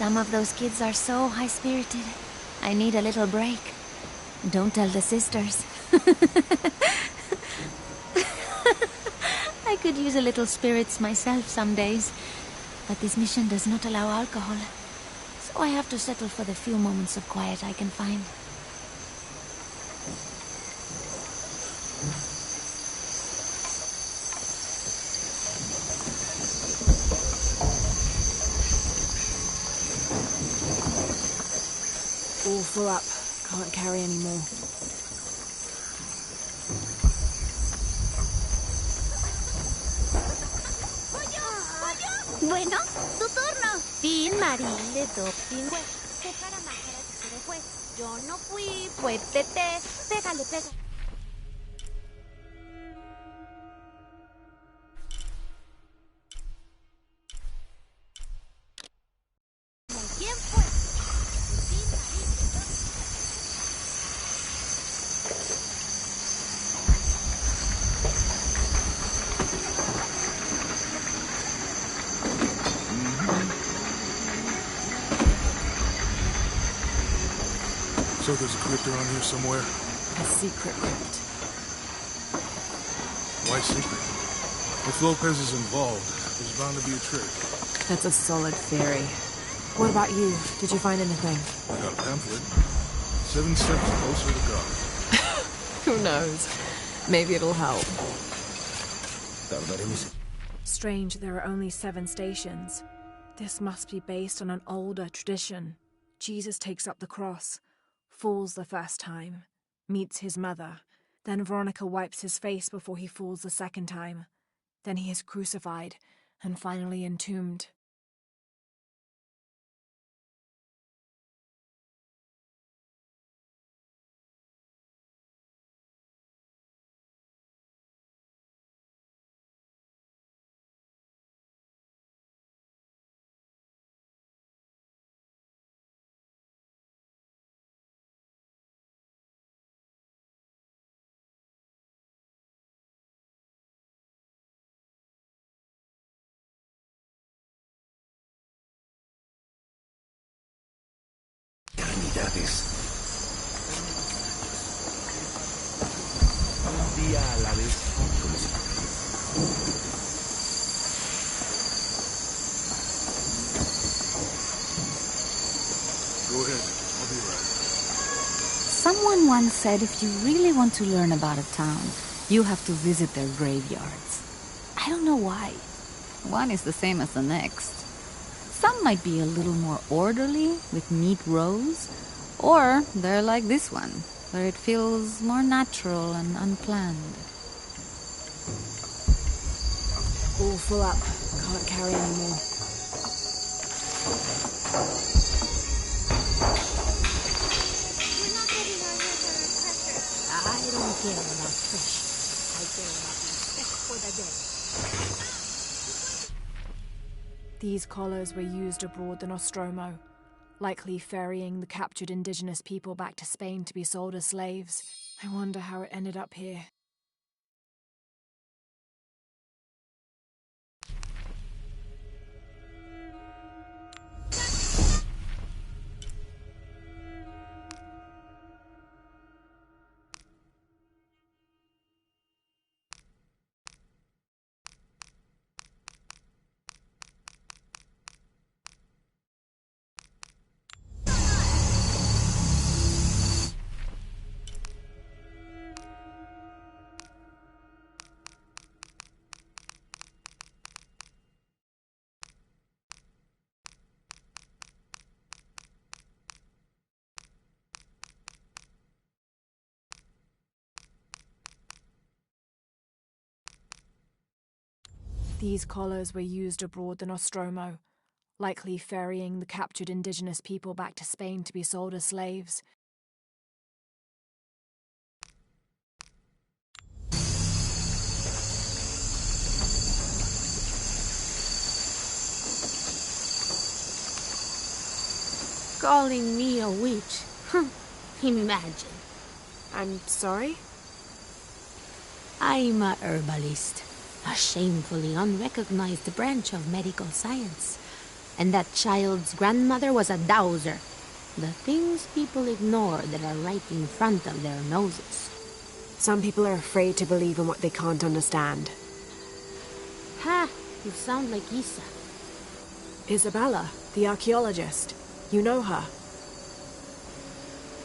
Some of those kids are so high-spirited. I need a little break. Don't tell the sisters. I could use a little spirits myself some days, but this mission does not allow alcohol. So I have to settle for the few moments of quiet I can find. All full up. Can't carry any more. Bueno, tu turno. Fin, Marile, doping. ¿Qué cara máscara que se le fue? Yo no fui, puétete. Pégale, pégale. ¿Quién fue? So there's a crypt around here somewhere? A secret crypt. Why secret? If Lopez is involved, there's bound to be a trick. That's a solid theory. What about you? Did you find anything? I got a pamphlet. 7 steps closer to God. Who knows? Maybe it'll help. Strange there are only 7 stations. This must be based on an older tradition. Jesus takes up the cross, falls the first time, meets his mother. Then Veronica wipes his face before he falls the second time. Then he is crucified and finally entombed. Un día a la vez. Go ahead. I'll be right. Someone once said if you really want to learn about a town, you have to visit their graveyards. I don't know why. One is the same as the next. Some might be a little more orderly, with neat rows, or they're like this one, where it feels more natural and unplanned. All full up. Can't carry any more. We're not getting our hands under pressure. I don't care about fish. I care about respect for the dead. These collars were used abroad the Nostromo, likely ferrying the captured indigenous people back to Spain to be sold as slaves. I wonder how it ended up here. These collars were used abroad the Nostromo, likely ferrying the captured indigenous people back to Spain to be sold as slaves. Calling me a witch. Imagine. I'm sorry? I'm a herbalist, a shamefully unrecognized branch of medical science. And that child's grandmother was a dowser. The things people ignore that are right in front of their noses. Some people are afraid to believe in what they can't understand. Ha! You sound like Isa. Isabella, the archaeologist. You know her.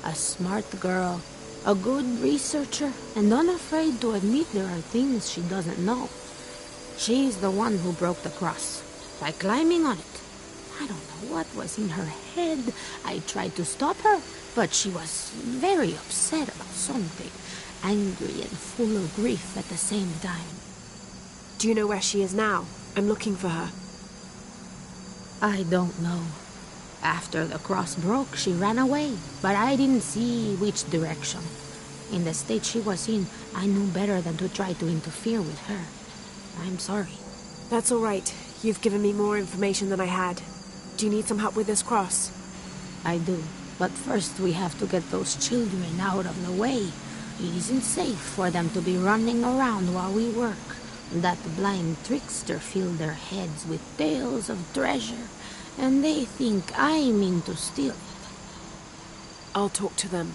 A smart girl, a good researcher, and unafraid to admit there are things she doesn't know. She's the one who broke the cross, by climbing on it. I don't know what was in her head. I tried to stop her, but she was very upset about something, angry and full of grief at the same time. Do you know where she is now? I'm looking for her. I don't know. After the cross broke, she ran away, but I didn't see which direction. In the state she was in, I knew better than to try to interfere with her. I'm sorry. That's all right. You've given me more information than I had. Do you need some help with this cross? I do, but first we have to get those children out of the way. It isn't safe for them to be running around while we work. That blind trickster filled their heads with tales of treasure, and they think I mean to steal it. I'll talk to them.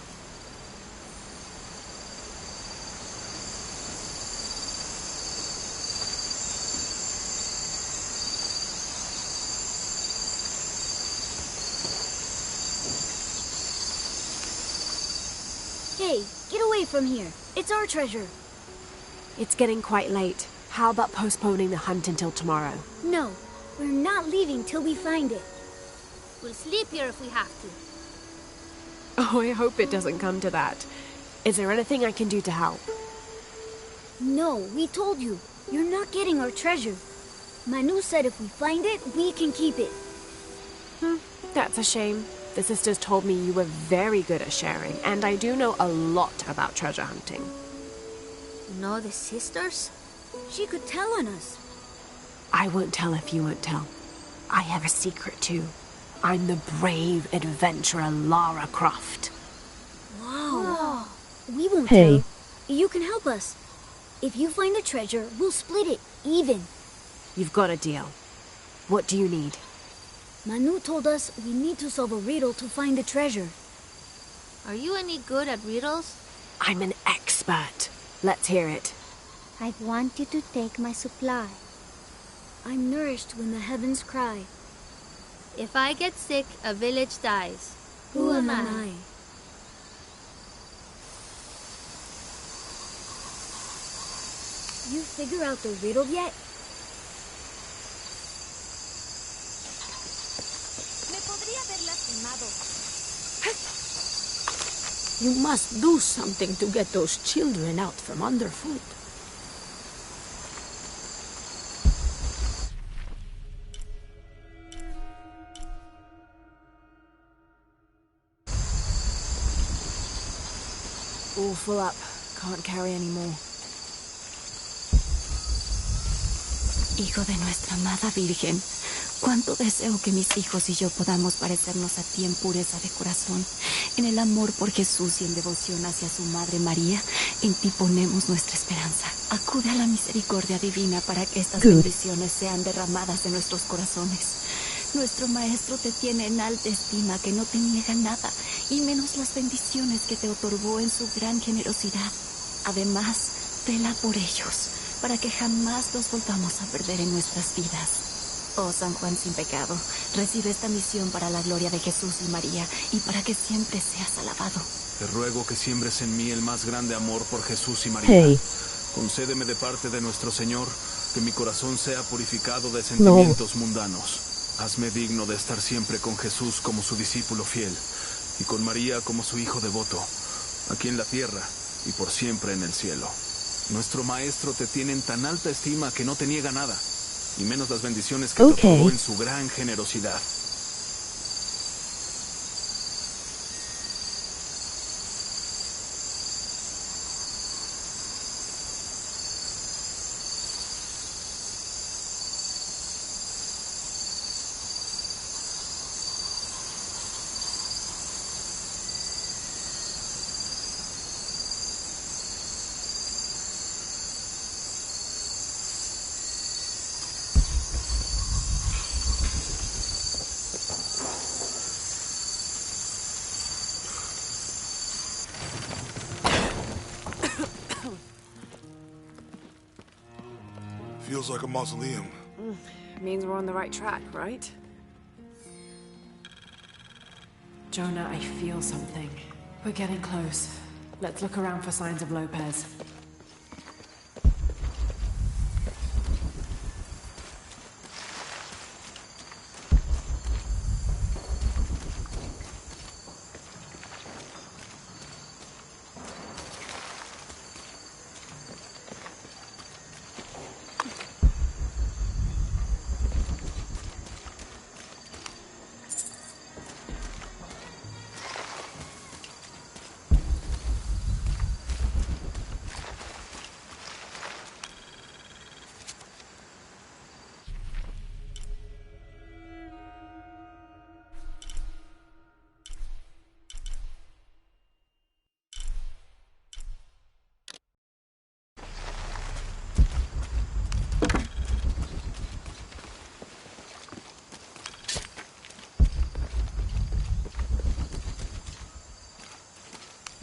Hey, get away from here. It's our treasure. It's getting quite late. How about postponing the hunt until tomorrow? No, we're not leaving till we find it. We'll sleep here if we have to. Oh, I hope it doesn't come to that. Is there anything I can do to help? No, we told you. You're not getting our treasure. Manu said if we find it, we can keep it. That's a shame. The sisters told me you were very good at sharing, and I do know a lot about treasure hunting. You know the sisters? She could tell on us. I won't tell if you won't tell. I have a secret too. I'm the brave adventurer Lara Croft. Wow. We won't Hey. tell. You can help us. If you find the treasure, we'll split it, even. You've got a deal. What do you need? Manu told us we need to solve a riddle to find the treasure. Are you any good at riddles? I'm an expert. Let's hear it. I want you to take my supply. I'm nourished when the heavens cry. If I get sick, a village dies. Who am I? You figure out the riddle yet? You must do something to get those children out from underfoot. All full up. Can't carry any more. Hijo de nuestra amada Virgen, cuánto deseo que mis hijos y yo podamos parecernos a ti en pureza de corazón, en el amor por Jesús y en devoción hacia su Madre María. En ti ponemos nuestra esperanza. Acude a la misericordia divina para que estas bendiciones sean derramadas en nuestros corazones. Nuestro Maestro te tiene en alta estima, que no te niega nada, y menos las bendiciones que te otorgó en su gran generosidad. Además, vela por ellos, para que jamás los volvamos a perder en nuestras vidas. Oh San Juan sin pecado, recibe esta misión para la gloria de Jesús y María, y para que siempre seas alabado. Te ruego que siembres en mí el más grande amor por Jesús y María. Hey. Concédeme de parte de nuestro Señor que mi corazón sea purificado de sentimientos mundanos. Hazme digno de estar siempre con Jesús como su discípulo fiel, y con María como su hijo devoto, aquí en la tierra y por siempre en el cielo. Nuestro Maestro te tiene en tan alta estima que no te niega nada, y menos las bendiciones que te otorgó en su gran generosidad. Feels like a mausoleum. Means we're on the right track, right? Jonah, I feel something. We're getting close. Let's look around for signs of Lopez.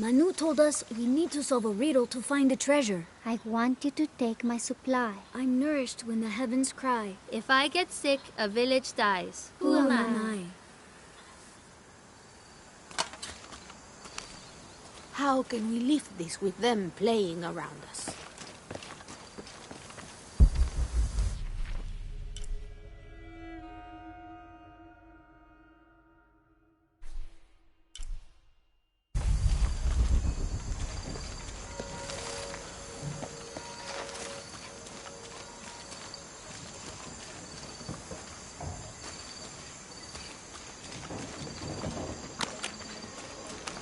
Manu told us we need to solve a riddle to find the treasure. I want you to take my supply. I'm nourished when the heavens cry. If I get sick, a village dies. Who am I? How can we lift this with them playing around us?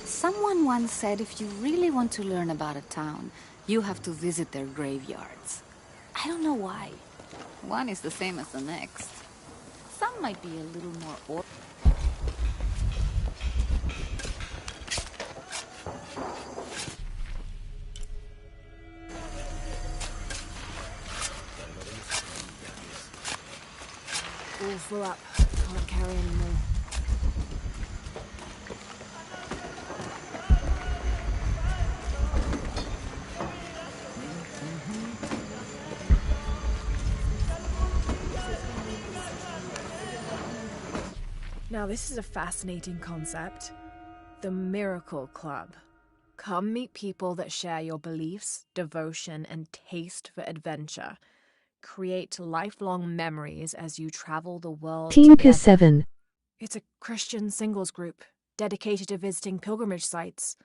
Someone once said if you really want to learn about a town, you have to visit their graveyards. I don't know why. One is the same as the next. Some might be a little more All full up. Can't carry anymore. Now this is a fascinating concept. The Miracle Club. Come meet people that share your beliefs, devotion, and taste for adventure. Create lifelong memories as you travel the world together. 7. It's a Christian singles group dedicated to visiting pilgrimage sites.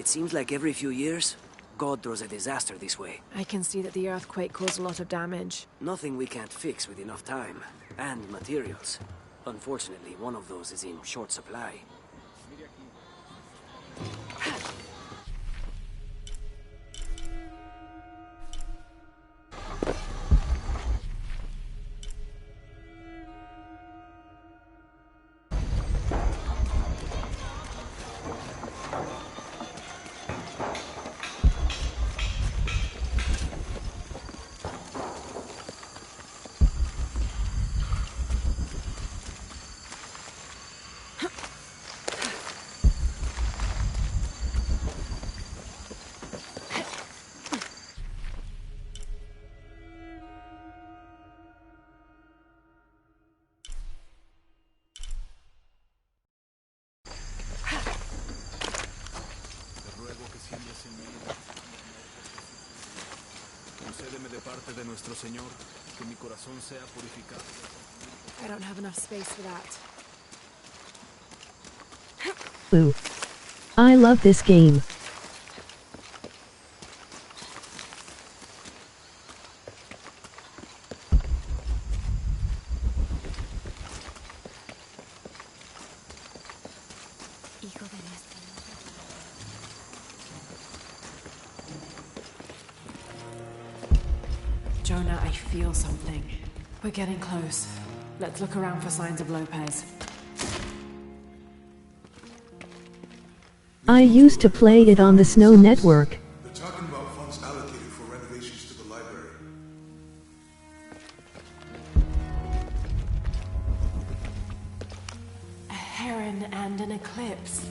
It seems like every few years, God throws a disaster this way. I can see that the earthquake caused a lot of damage. Nothing we can't fix with enough time. And materials. Unfortunately, one of those is in short supply. Concédeme de parte de nuestro Señor que mi corazón sea purificado. I don't have enough space for that. Ooh. I love this game. Jonah, I feel something. We're getting close. Let's look around for signs of Lopez. I used to play it on the Snow Network. They're talking about funds allocated for renovations to the library. A heron and an eclipse.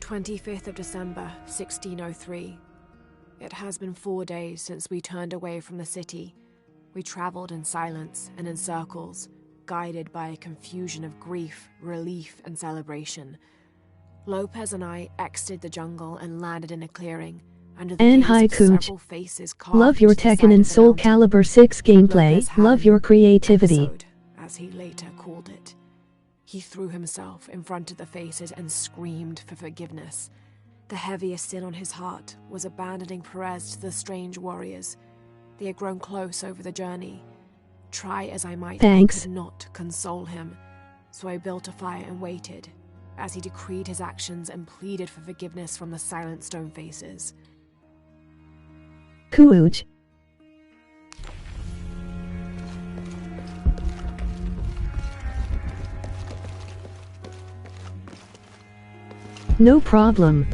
"25th of December, 1603. It has been 4 days since we turned away from the city. We traveled in silence and in circles, guided by a confusion of grief, relief, and celebration. Lopez and I exited the jungle and landed in a clearing, under the And gaze hi of Coouge. several faces carved Love your into the Tekken side and of the Soul mountain. Calibur 6 gameplay. Lopez had Love an your creativity. episode, as he later called it. He threw himself in front of the faces and screamed for forgiveness. The heaviest sin on his heart was abandoning Perez to the strange warriors. They had grown close over the journey. Try as I might, Thanks. I could not console him. So I built a fire and waited, as he decreed his actions and pleaded for forgiveness from the silent stone faces. Coouge. No problem.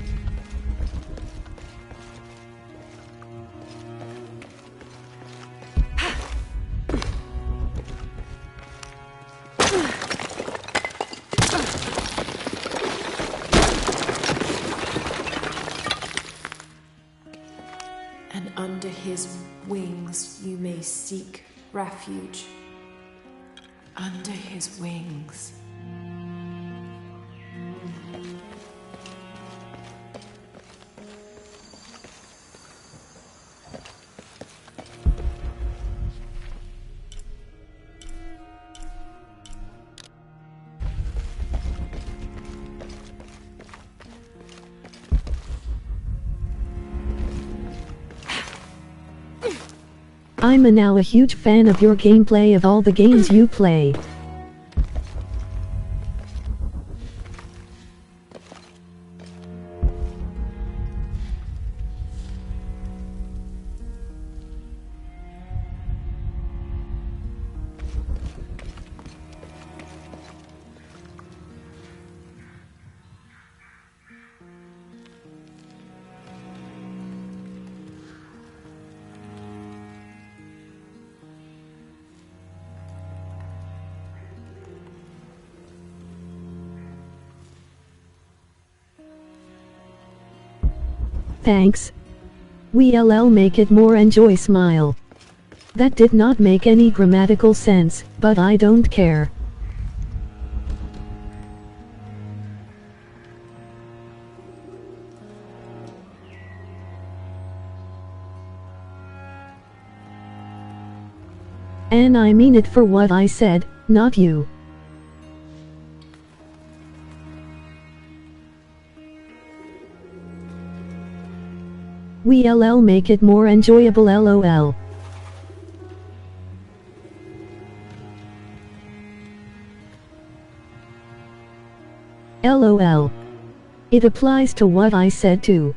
And under his wings you may seek refuge. Under his wings. I'm now a huge fan of your gameplay of all the games you play. Thanks. We'll make it more enjoy smile. That did not make any grammatical sense, but I don't care. And I mean it for what I said, not you. We LL make it more enjoyable LOL. LOL. It applies to what I said too.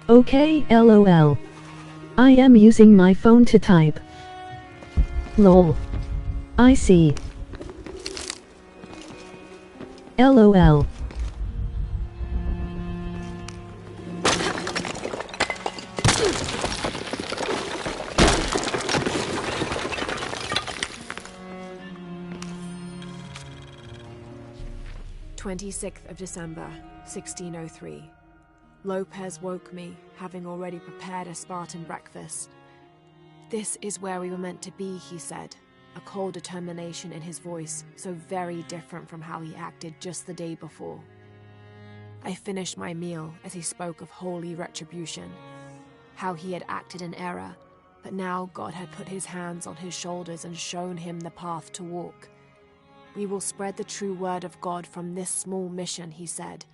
Okay, LOL. I am using my phone to type. Lol. I see. LOL. December 1603. Lopez woke me, having already prepared a Spartan breakfast. This is where we were meant to be, he said, a cold determination in his voice, so very different from how he acted just the day before. I finished my meal as he spoke of holy retribution, how he had acted in error, but now God had put his hands on his shoulders and shown him the path to walk. We will spread the true word of God from this small mission, he said,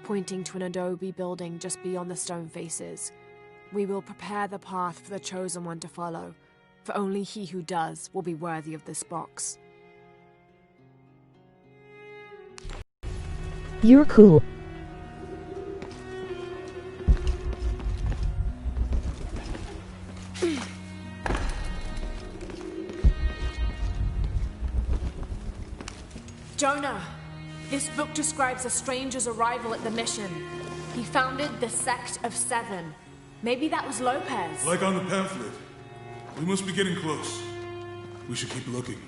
pointing to an adobe building just beyond the stone faces. We will prepare the path for the chosen one to follow, for only he who does will be worthy of this box. You're cool. Jonah! This book describes a stranger's arrival at the mission. He founded the Sect of Seven. Maybe that was Lopez. Like on the pamphlet. We must be getting close. We should keep looking.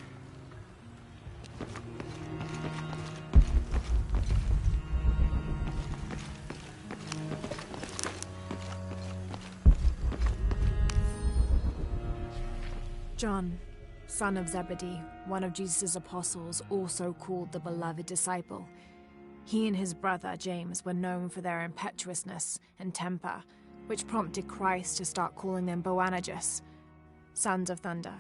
John, son of Zebedee, one of Jesus' apostles, also called the beloved disciple. He and his brother James were known for their impetuousness and temper, which prompted Christ to start calling them Boanerges, sons of thunder.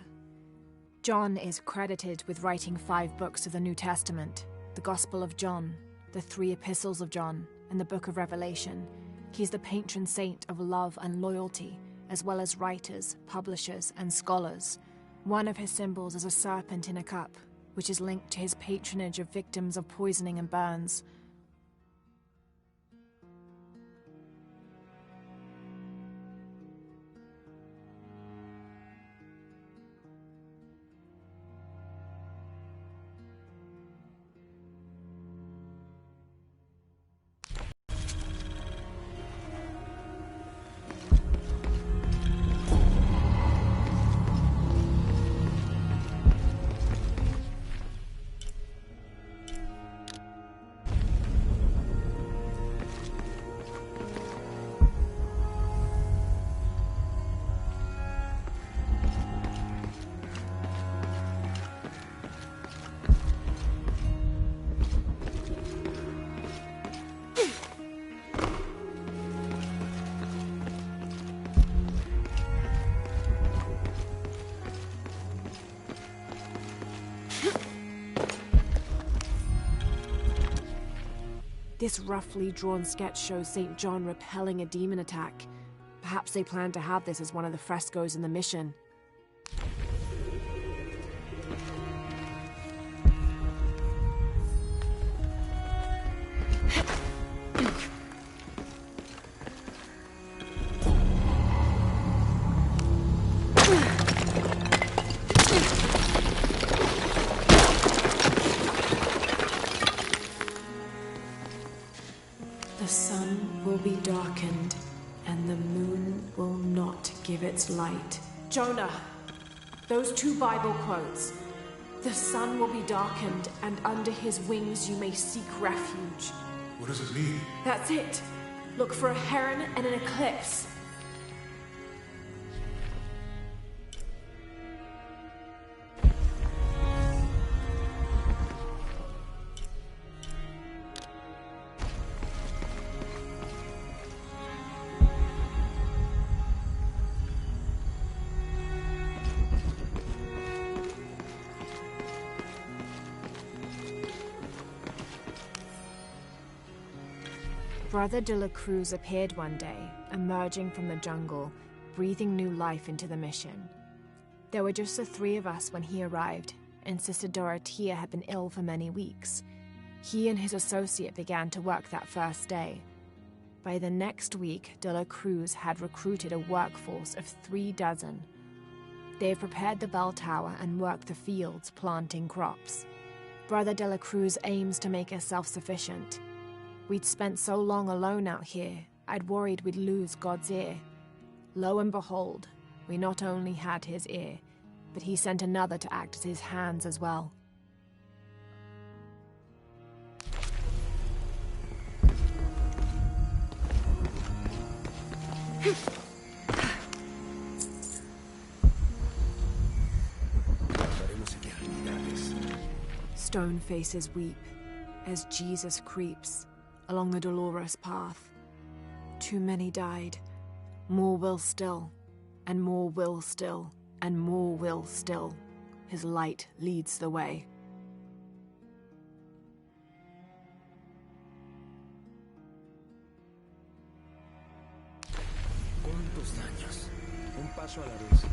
John is credited with writing 5 books of the New Testament, the Gospel of John, the 3 epistles of John, and the Book of Revelation. He's the patron saint of love and loyalty, as well as writers, publishers, and scholars. One of his symbols is a serpent in a cup, which is linked to his patronage of victims of poisoning and burns. This roughly drawn sketch shows St. John repelling a demon attack. Perhaps they plan to have this as one of the frescoes in the mission. The sun will be darkened, and the moon will not give its light. Jonah, those 2 Bible quotes. The sun will be darkened, and under his wings you may seek refuge. What does it mean? That's it. Look for a heron and an eclipse. Brother de la Cruz appeared one day, emerging from the jungle, breathing new life into the mission. There were just the three of us when he arrived, and Sister Dorothea had been ill for many weeks. He and his associate began to work that first day. By the next week, de la Cruz had recruited a workforce of 36. They have prepared the bell tower and worked the fields, planting crops. Brother de la Cruz aims to make us self-sufficient. We'd spent so long alone out here, I'd worried we'd lose God's ear. Lo and behold, we not only had his ear, but he sent another to act as his hands as well. Stone faces weep as Jesus creeps along the dolorous path. Too many died. More will still, and more will still, and more will still. His light leads the way. ¿Cuántos años? Un paso a la vez.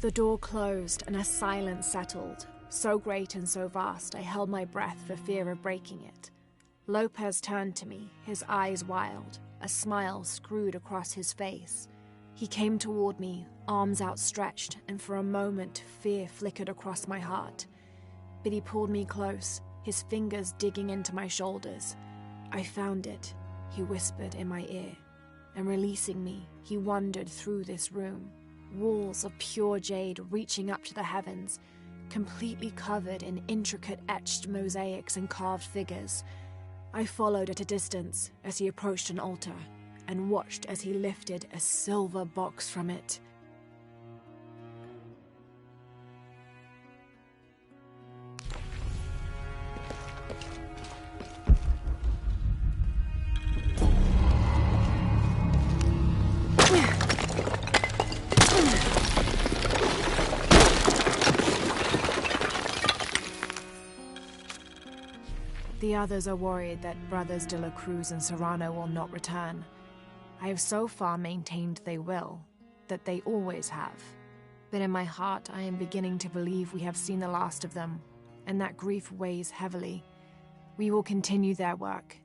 The door closed and a silence settled, so great and so vast I held my breath for fear of breaking it. Lopez turned to me, his eyes wild, a smile screwed across his face. He came toward me, arms outstretched, and for a moment fear flickered across my heart. But he pulled me close, his fingers digging into my shoulders. I found it, he whispered in my ear, and releasing me, he wandered through this room. Walls of pure jade reaching up to the heavens, completely covered in intricate etched mosaics and carved figures. I followed at a distance as he approached an altar, and watched as he lifted a silver box from it. The others are worried that Brothers de la Cruz and Serrano will not return. I have so far maintained they will, that they always have. But in my heart I am beginning to believe we have seen the last of them, and that grief weighs heavily. We will continue their work.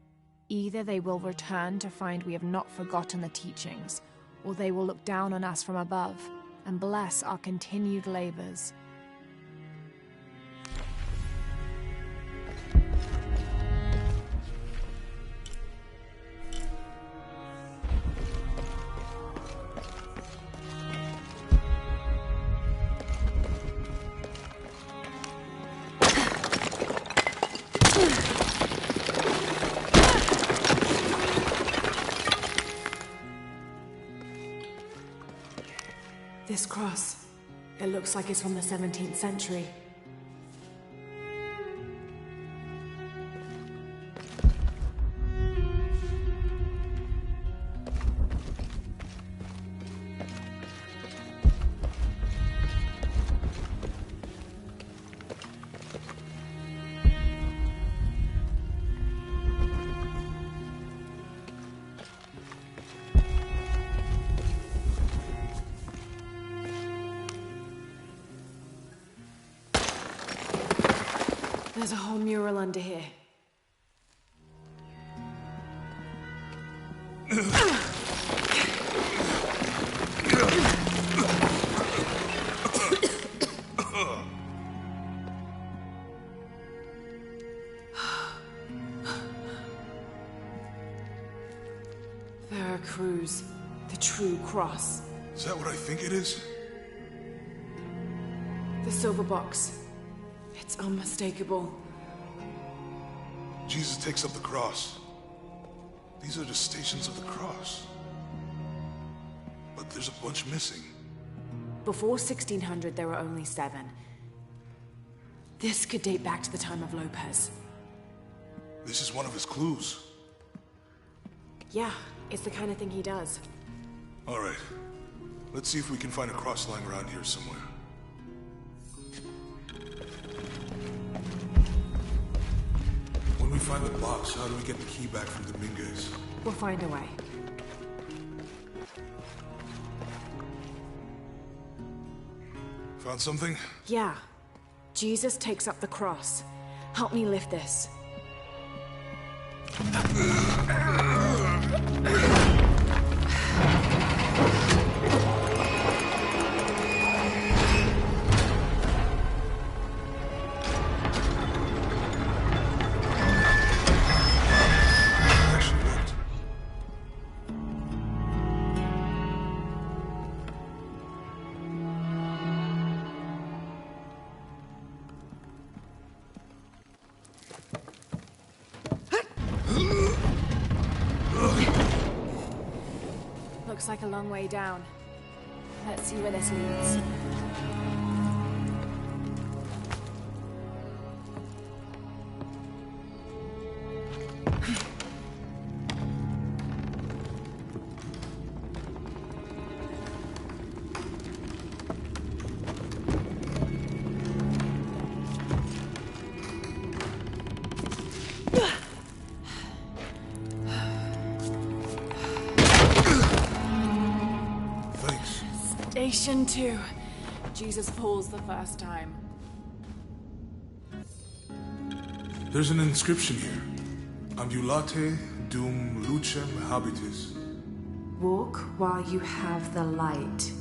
Either they will return to find we have not forgotten the teachings, or they will look down on us from above and bless our continued labors. This cross, it looks like it's from the 17th century. There's a whole mural under here. Veracruz, the true cross. Is that what I think it is? The silver box. It's unmistakable. Jesus takes up the cross. These are the stations of the cross. But there's a bunch missing. Before 1600, there were only 7. This could date back to the time of Lopez. This is one of his clues. Yeah, It's the kind of thing he does. All right. Let's see if we can find a cross line around here somewhere. When we find the box, how do we get the key back from Dominguez? We'll find a way. Found something? Yeah. Jesus takes up the cross. Help me lift this. Looks like a long way down. Let's see where this leads. Station 2. Jesus falls the first time. There's an inscription here. Ambulate dum lucem habitis. Walk while you have the light.